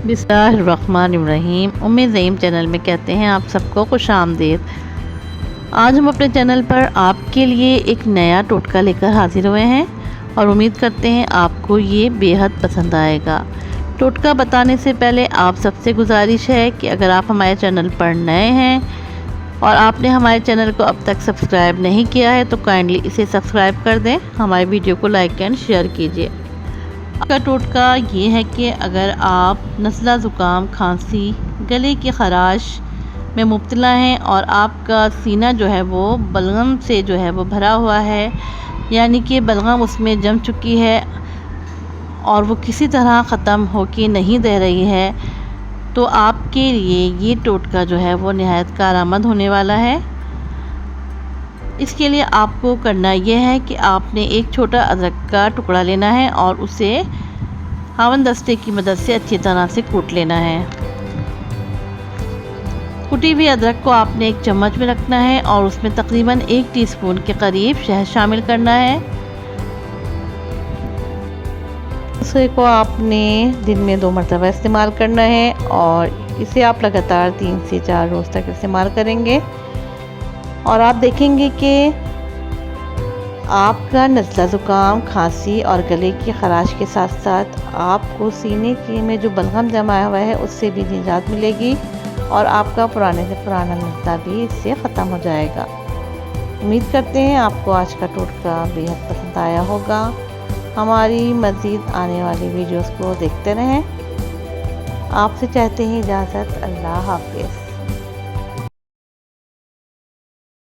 बिस्मिल्लाहिर्रहमानिर्रहीम। उम्मे ज़ईम चैनल में कहते हैं आप सबको खुशामदीद। आज हम अपने चैनल पर आपके लिए एक नया टोटका लेकर हाजिर हुए हैं और उम्मीद करते हैं आपको ये बेहद पसंद आएगा। टोटका बताने से पहले आप सबसे गुजारिश है कि अगर आप हमारे चैनल पर नए हैं और आपने हमारे चैनल को अब तक सब्सक्राइब नहीं किया है तो काइंडली इसे सब्सक्राइब कर दें। हमारे वीडियो को लाइक एंड शेयर कीजिए। का टोटका ये है कि अगर आप नज़ला ज़ुकाम, खांसी, गले की ख़राश में मुब्तला हैं और आपका सीना जो है वो बलगम से जो है वो भरा हुआ है, यानी कि बलगम उसमें जम चुकी है और वो किसी तरह ख़त्म हो के नहीं दे रही है, तो आपके लिए ये टोटका जो है वो निहायत कारआमद होने वाला है। इसके लिए आपको करना यह है कि आपने एक छोटा अदरक का टुकड़ा लेना है और उसे हावन दस्ते की मदद से अच्छी तरह से कूट लेना है। कुटी हुई अदरक को आपने एक चम्मच में रखना है और उसमें तकरीबन 1 टीस्पून के करीब शहद शामिल करना है। इसे को आपने दिन में 2 मरतबा इस्तेमाल करना है और इसे आप लगातार 3 से 4 रोज़ तक इस्तेमाल करेंगे और आप देखेंगे कि आपका नज़ला ज़ुकाम, खांसी और गले की ख़राश के साथ साथ आपको सीने के में जो बलगम जमा हुआ है उससे भी निजात मिलेगी और आपका पुराने से पुराना नज़ला भी इससे ख़त्म हो जाएगा। उम्मीद करते हैं आपको आज का टोटका बेहद पसंद आया होगा। हमारी मज़ीद आने वाली वीडियोस को देखते रहें। आपसे चाहते हैं इजाज़त। अल्लाह हाफ़िज़।